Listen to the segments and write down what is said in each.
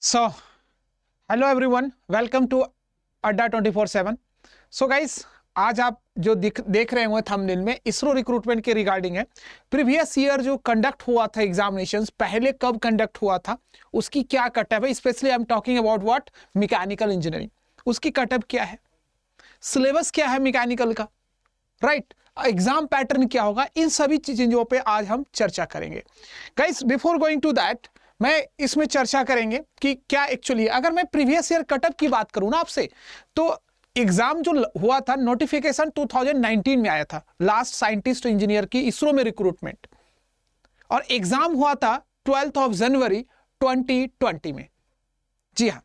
So, hello everyone, welcome to अड्डा 24/7। So guys, आज आप जो देख रहे होंगे थंबनेल में इसरो रिक्रूटमेंट के रिगार्डिंग है। प्रीवियस ईयर जो कंडक्ट हुआ था एग्जामिनेशंस, पहले कब कंडक्ट हुआ था, उसकी क्या कटअप है। Specially I am talking about what, mechanical engineering. उसकी कटअप क्या है, सिलेबस क्या है मैकेनिकल का, राइट, एग्जाम पैटर्न क्या होगा, इन सभी चीजों पे आज हम चर्चा करेंगे। Guys, before going to that, मैं इसमें चर्चा करेंगे कि क्या एक्चुअली, अगर मैं प्रीवियस ईयर कटअप की बात करूं ना आपसे, तो एग्जाम जो हुआ था, नोटिफिकेशन 2019 में आया था, लास्ट साइंटिस्ट इंजीनियर की इसरो में रिक्रूटमेंट, और एग्जाम हुआ था 12 जनवरी 2020 में। जी हाँ,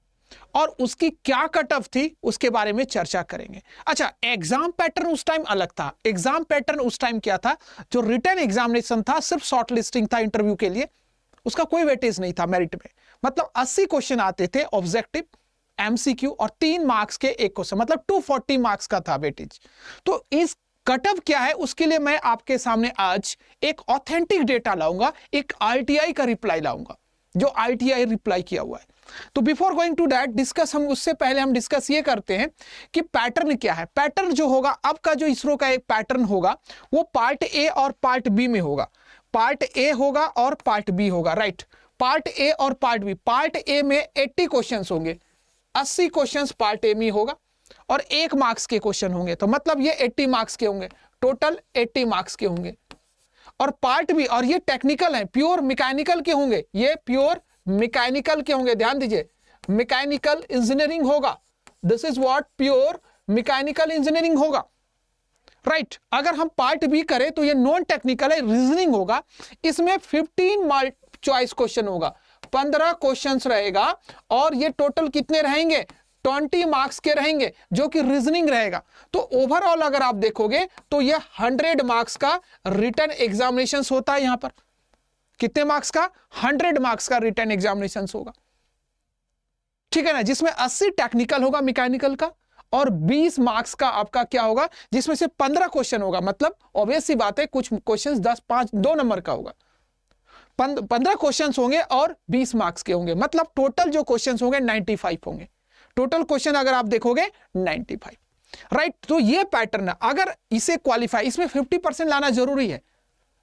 और उसकी क्या कटअप थी उसके बारे में चर्चा करेंगे। अच्छा, एग्जाम पैटर्न उस टाइम अलग था। एग्जाम पैटर्न उस टाइम क्या था, जो रिटन एग्जामिनेशन था, सिर्फ शॉर्ट लिस्टिंग था इंटरव्यू के लिए, उसका कोई वेटेज नहीं था मेरिट में। मतलब 80 क्वेश्चन आते थे ऑब्जेक्टिव, एमसीक्यू, और 3 मार्क्स के एक क्वेश्चन, मतलब 240 मार्क्स का था वेटेज। तो इस कटअप क्या है, उसके लिए मैं आपके सामने आज एक ऑथेंटिक डेटा लाऊंगा, एक आईटीआई का रिप्लाई लाऊंगा, जो आईटीआई रिप्लाई किया हुआ है। तो before going to that discuss, हम उससे पहले हम डिस्कस ये करते हैं कि पैटर्न क्या है। पैटर्न जो होगा अब का, जो इसरो का एक पैटर्न होगा, वो पार्ट ए और पार्ट बी में होगा। पार्ट ए होगा और पार्ट बी होगा, राइट। पार्ट ए और पार्ट बी, पार्ट ए में 80 क्वेश्चंस होंगे, 80 क्वेश्चंस पार्ट ए में होगा, और 1 मार्क्स के क्वेश्चन होंगे, तो मतलब ये 80 मार्क्स के होंगे, टोटल 80 मार्क्स के होंगे। और पार्ट बी, और ये टेक्निकल है, प्योर मैकेनिकल के होंगे, ये प्योर मैकेनिकल के होंगे, ध्यान दीजिए, मैकेनिकल इंजीनियरिंग होगा। This is what, pure mechanical engineering होगा, राइट। अगर हम पार्ट बी करें तो ये नॉन टेक्निकल है, रीजनिंग होगा। इसमें 15 चॉइस क्वेश्चन होगा, 15 क्वेश्चंस रहेगा, और ये टोटल कितने रहेंगे, 20 मार्क्स के रहेंगे, जो कि रीजनिंग रहेगा। तो ओवरऑल अगर आप देखोगे तो ये 100 मार्क्स का रिटन एग्जामिनेशन होता है। यहां पर कितने मार्क्स का, 100 मार्क्स का रिटन एग्जामिनेशन होगा, ठीक है ना, जिसमें 80 टेक्निकल होगा मैकेनिकल का, और 20 मार्क्स का आपका क्या होगा, जिसमें से 15 क्वेश्चन होगा। मतलब ऑब्वियस सी बात है, कुछ क्वेश्चन 10, 5, 2 नंबर का होगा, 15 क्वेश्चन होंगे और 20 मार्क्स के होंगे। मतलब टोटल जो क्वेश्चन होंगे 95 होंगे। टोटल क्वेश्चन अगर आप देखोगे 95, राइट। तो ये पैटर्न है। अगर इसे क्वालिफाई, इसमें 50% लाना जरूरी है।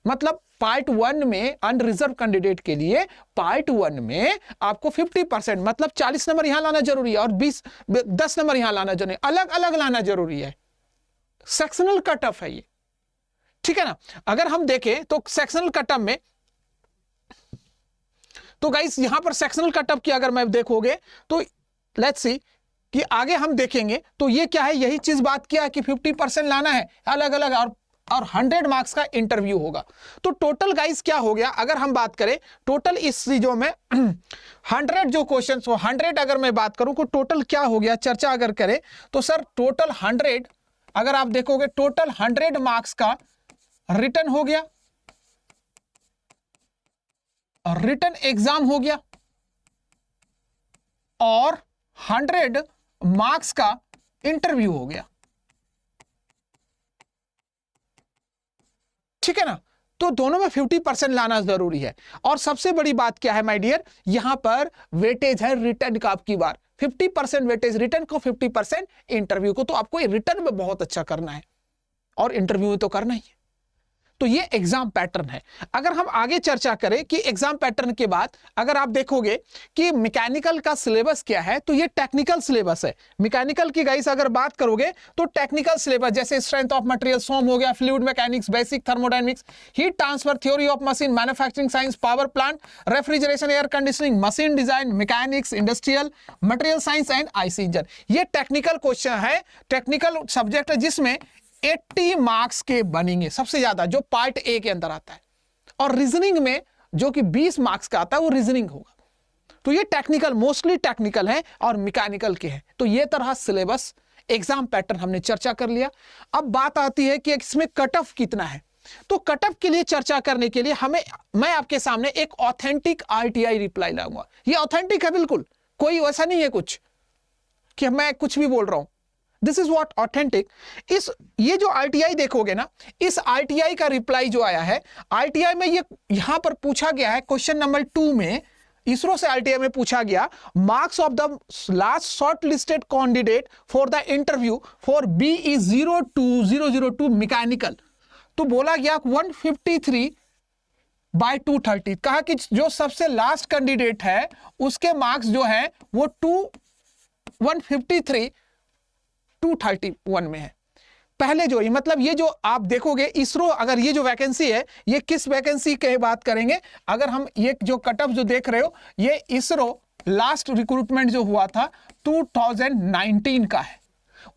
मतलब पार्ट 1 में अनरिजर्व कैंडिडेट के लिए, पार्ट 1 में आपको 50%, मतलब 40 नंबर यहां लाना जरूरी है, और 10 नंबर यहां लाना जरूरी है, अलग अलग लाना जरूरी है। सेक्शनल कटअप है ये, ठीक है ना। अगर हम देखें तो सेक्शनल कटअप में, तो गाइस यहां पर सेक्शनल कटअप की अगर मैं देखोगे तो लेट्स सी कि आगे हम देखेंगे तो ये क्या है, यही चीज बात किया है कि 50% लाना है अलग अलग, और 100 मार्क्स का इंटरव्यू होगा। तो टोटल गाइस क्या हो गया, अगर हम बात करें टोटल इस चीजों में 100 जो क्वेश्चन हो, 100 अगर मैं बात करूं तो टोटल क्या हो गया, चर्चा अगर करें तो सर टोटल 100, अगर आप देखोगे टोटल 100 मार्क्स का रिटन हो गया, रिटन एग्जाम हो गया, और 100 मार्क्स का इंटरव्यू हो गया, ठीक है ना। तो दोनों में 50% लाना जरूरी है। और सबसे बड़ी बात क्या है माय डियर, यहां पर वेटेज है रिटर्न का, आपकी बार 50% वेटेज रिटर्न को, 50% इंटरव्यू को। तो आपको रिटर्न में बहुत अच्छा करना है, और इंटरव्यू में तो करना ही है। तो ये एग्जाम पैटर्न है। अगर हम आगे चर्चा करें कि एग्जाम पैटर्न के बाद अगर आप देखोगे कि मैकेनिकल का सिलेबस क्या है, तो ये टेक्निकल सिलेबस है। मैकेनिकल की गाइस अगर बात करोगे तो टेक्निकल सिलेबस, जैसे स्ट्रेंथ ऑफ मटेरियल, सोम हो गया, fluid mechanics, basic thermodynamics, heat transfer, theory of machine, manufacturing science, power plant, refrigeration, air conditioning, machine design, mechanics, industrial, material science and IC engine. ये technical question है, technical subject है, जिसमें 80 marks के बनेंगे सबसे ज्यादा, जो पार्ट ए के अंदर आता है। और रीजनिंग में जो कि 20 मार्क्स का आता है, वो रीजनिंग होगा। तो ये टेक्निकल, मोस्टली टेक्निकल है और मैकेनिकल के हैं। तो ये तरह सिलेबस, एग्जाम पैटर्न हमने चर्चा कर लिया। अब बात आती है कि इसमें कटऑफ कितना है। तो कटऑफ के लिए चर्चा करने के लिए मैं आपके सामने एक ऑथेंटिक आरटीआई रिप्लाई लाऊंगा। ये ऑथेंटिक है बिल्कुल, कोई वैसा नहीं है कुछ कि मैं कुछ भी बोल रहा हूं। This is what authentic. ये जो आरटीआई देखोगे ना, इस आरटीआई का रिप्लाई जो आया है, आरटीआई में ये यहां पर पूछा गया है क्वेश्चन नंबर 2 में, इसरो से आरटीआई में पूछा गया marks of the last short listed candidate for the interview for BE 02002 mechanical, तो बोला गया 153/230। कहा कि जो सबसे लास्ट कैंडिडेट है उसके मार्क्स जो है वो 153/231 में है। पहले जो मतलब ये जो आप देखोगे इसरो, अगर ये जो वैकेंसी है ये किस वैकेंसी की बात करेंगे, अगर हम ये जो कट ऑफ जो देख रहे हो ये इसरो लास्ट रिक्रूटमेंट जो हुआ था 2019 का है,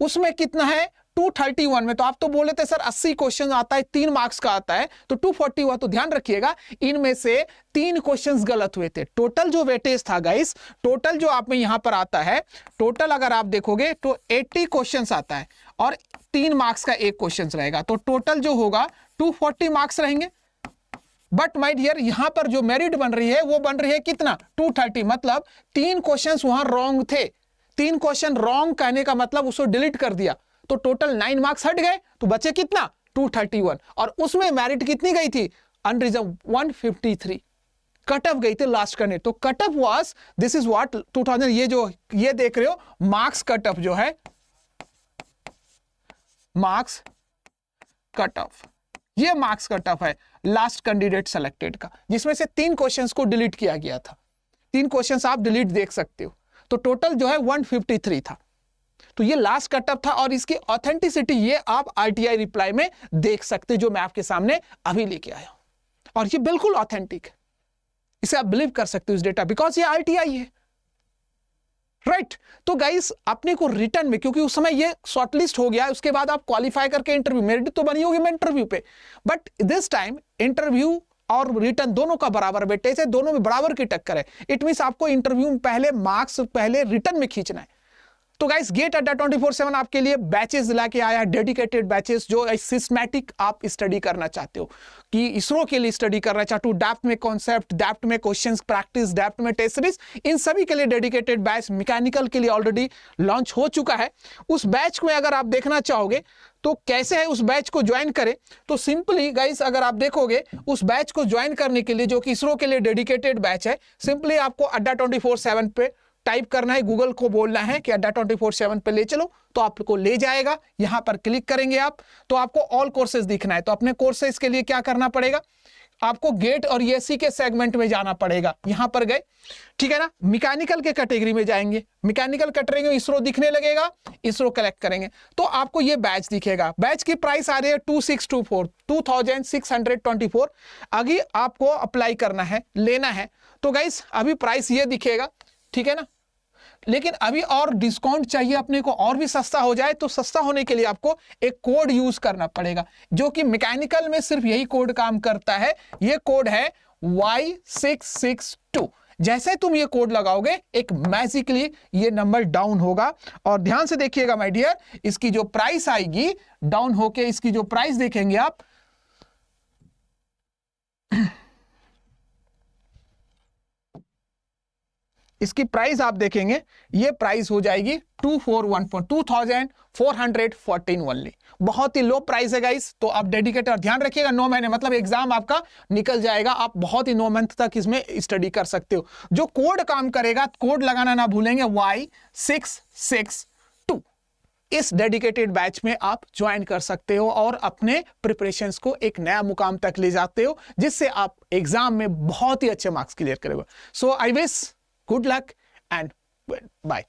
उसमें कितना है 231 में। तो आप तो बोले थे सर 80 क्वेश्चन आता है, 3 मार्क्स का आता है, तो 240 हुआ। तो ध्यान रखिएगा इनमें से 3 क्वेश्चंस गलत हुए थे। टोटल जो वेटेज था गाइस, टोटल जो आप में यहां पर आता है, टोटल अगर आप देखोगे तो 80 क्वेश्चंस आता है और 3 मार्क्स का एक क्वेश्चन रहेगा, तो टोटल जो होगा 240 मार्क्स रहेंगे। बट माय डियर यहां पर जो मेरिट बन रही है वो बन रही है कितना 230, मतलब 3 क्वेश्चंस वहां रॉन्ग थे। 3 क्वेश्चन रॉन्ग कहने का मतलब उसको डिलीट कर दिया, तो टोटल 9 मार्क्स हट गए, तो बचे कितना 231, और उसमें मेरिट कितनी गई थी अनरिजर्व 153 कट ऑफ गई थी लास्ट करने। तो cut off was this is what 2000, ये जो ये देख रहे हो मार्क्स कट ऑफ जो है, मार्क्स कट ऑफ, ये मार्क्स कट ऑफ है लास्ट कैंडिडेट सेलेक्टेड का, जिसमें से 3 क्वेश्चंस को डिलीट किया गया था। 3 क्वेश्चंस आप डिलीट देख सकते हो, तो टोटल जो है 153 था। तो ये लास्ट कट ऑफ था, और इसकी ऑथेंटिसिटी ये आप आरटीआई रिप्लाई में देख सकते, जो मैं आपके सामने अभी लेके आया हूं, और ये बिल्कुल ऑथेंटिक है। इसे आप बिलीव कर सकते हो इस डेटा, बिकॉज ये आरटीआई है, राइट। तो गाइस अपने को रिटर्न में, क्योंकि उस समय ये शॉर्टलिस्ट हो गया, उसके बाद आप क्वालिफाई करके इंटरव्यू, मेरिट तो बनी होगी मैं इंटरव्यू पे, बट दिस टाइम इंटरव्यू और रिटर्न दोनों का बराबर वेटेज है, दोनों में बराबर की टक्कर है। इट मींस आपको इंटरव्यू में पहले मार्क्स पहले रिटर्न में खींचना है। तो गाइस गेट अड्डा 24/7 आपके लिए बैचेस लाके आया है, डेडिकेटेड बैचेस, जो सिस्टमैटिक आप स्टडी करना चाहते हो, कि इसरो के लिए स्टडी करना चाहते हो, डेप्थ में कॉन्सेप्ट, डेप्थ में क्वेश्चंस प्रैक्टिस, डेप्थ में टेस्ट सीरीज, इन सभी के लिए डेडिकेटेड बैच मैकेनिकल के लिए ऑलरेडी लॉन्च हो चुका है। उस बैच में अगर आप देखना चाहोगे तो कैसे है उस बैच को ज्वाइन करें, तो सिंपली गाइस अगर आप देखोगे उस बैच को ज्वाइन करने के लिए, जो कि इसरो के लिए डेडिकेटेड बैच है, सिंपली आपको अड्डा 24/7 पे टाइप करना है, गूगल को बोलना है कि अड्डा 24/7 पे ले चलो, तो आपको ले जाएगा। यहां पर क्लिक करेंगे आप तो आपको ऑल कोर्सेज दिखना है। तो अपने कोर्सेज के लिए क्या करना पड़ेगा, आपको गेट और ईएससी के सेगमेंट में जाना पड़ेगा। यहां पर गए, ठीक है ना, मैकेनिकल के कैटेगरी में जाएंगे, मैकेनिकल कैटेगरी में इसरो दिखने लगेगा, इसरो कलेक्ट करेंगे तो आपको ये बैच दिखेगा। बैच की प्राइस आ रही है 2624 अभी आपको अप्लाई करना है, लेना है। तो गाइस अभी प्राइस ये दिखेगा, ठीक है ना, लेकिन अभी और डिस्काउंट चाहिए अपने को, और भी सस्ता हो जाए, तो सस्ता होने के लिए आपको एक कोड यूज करना पड़ेगा, जो कि मैकेनिकल में सिर्फ यही कोड काम करता है। ये कोड है Y662। जैसे तुम ये कोड लगाओगे एक मैजिकली ये नंबर डाउन होगा, और ध्यान से देखिएगा माय डियर, इसकी जो प्राइस आएगी डाउन होके, इसकी जो प्राइस देखेंगे आप, इसकी प्राइस आप देखेंगे, ये प्राइस हो जाएगी 2414 ओनली। बहुत ही लो प्राइस है गाइस। तो आप डेडिकेटेड, ध्यान रखिएगा 9 महीने मतलब एग्जाम आपका निकल जाएगा, आप बहुत ही 9 मंथ तक इसमें स्टडी कर सकते हो। जो कोड काम करेगा, कोड लगाना ना भूलेंगे, Y662। इस डेडिकेटेड बैच में आप ज्वाइन कर सकते हो और अपने प्रिपरेशंस को एक नया मुकाम तक ले जाते हो, जिससे आप एग्जाम में बहुत ही अच्छे मार्क्स क्लियर करोगे। So I wish good luck and bye.